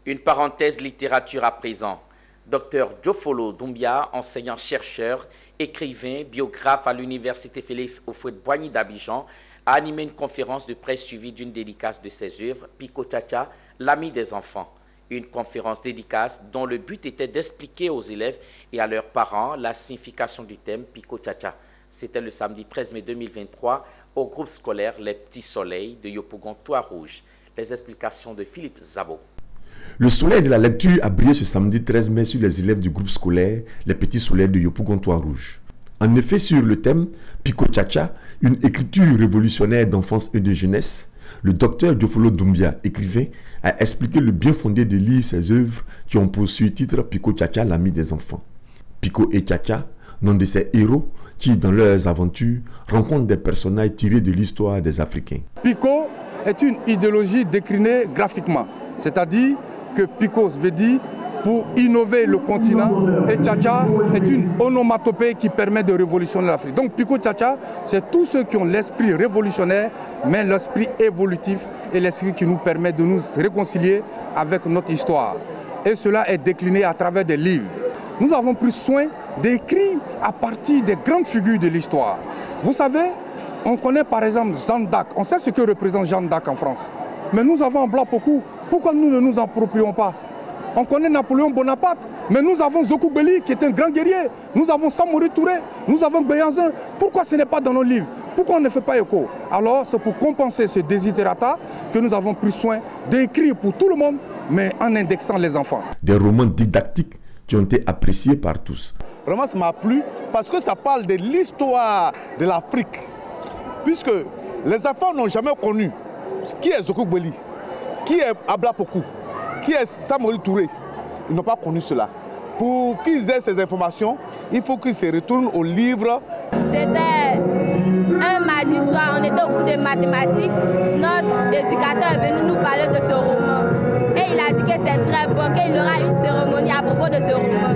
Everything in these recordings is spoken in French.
Une parenthèse littérature à présent. Dr Diofolo Doumbia, enseignant-chercheur, écrivain, biographe à l'université Félix Houphouët-Boigny d'Abidjan, a animé une conférence de presse suivie d'une dédicace de ses œuvres, Pico Tchatcha, l'ami des enfants. Une conférence dédicace dont le but était d'expliquer aux élèves et à leurs parents la signification du thème Pico Tchatcha. C'était le samedi 13 mai 2023 au groupe scolaire Les Petits Soleils de Yopougon-Trois-Rouges. Les explications de Philippe Zabo. Le soleil de la lecture a brillé ce samedi 13 mai sur les élèves du groupe scolaire Les Petits Soleils de Yopougon-Trois-Rouges. En effet, sur le thème Pico Tchatcha, une écriture révolutionnaire d'enfance et de jeunesse, le docteur Diofolo Doumbia, écrivain, a expliqué le bien fondé de lire ses œuvres qui ont pour titre Pico Tchatcha, l'ami des enfants. Pico et Tchatcha, nom de ces héros qui, dans leurs aventures, rencontrent des personnages tirés de l'histoire des Africains. Pico est une idéologie déclinée graphiquement, c'est-à-dire que Pico veut dire pour innover le continent et Tchatcha est une onomatopée qui permet de révolutionner l'Afrique. Donc Pico Tchatcha, c'est tous ceux qui ont l'esprit révolutionnaire, mais l'esprit évolutif et l'esprit qui nous permet de nous réconcilier avec notre histoire. Et cela est décliné à travers des livres. Nous avons pris soin d'écrire à partir des grandes figures de l'histoire. Vous savez, on connaît par exemple Jeanne d'Arc, on sait ce que représente Jeanne d'Arc en France. Mais nous avons en blanc beaucoup. Pourquoi nous ne nous approprions pas? On connaît Napoléon Bonaparte, mais nous avons Zoku Belli qui est un grand guerrier. Nous avons Samori Touré, nous avons Béhanzin. Pourquoi ce n'est pas dans nos livres? Pourquoi on ne fait pas écho? Alors c'est pour compenser ce desiderata que nous avons pris soin d'écrire pour tout le monde, mais en indexant les enfants. Des romans didactiques qui ont été appréciés par tous. Vraiment ça m'a plu parce que ça parle de l'histoire de l'Afrique. Puisque les enfants n'ont jamais connu qui est Zoku Belli, qui est Abla Pokou, qui est Samori Touré. Ils n'ont pas connu cela. Pour qu'ils aient ces informations, il faut qu'ils se retournent au livre. C'était un mardi soir, on était au cours de mathématiques. Notre éducateur est venu nous parler de ce roman. Et il a dit que c'est très bon, qu'il y aura une cérémonie à propos de ce roman.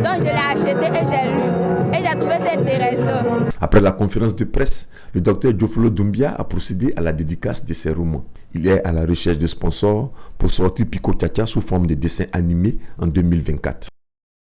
Donc je l'ai acheté et j'ai lu. Et j'ai trouvé ça intéressant. Après la conférence de presse, le docteur Diofolo Doumbia a procédé à la dédicace de ses romans. Il est à la recherche de sponsors pour sortir Pico Tchatcha sous forme de dessin animé en 2024.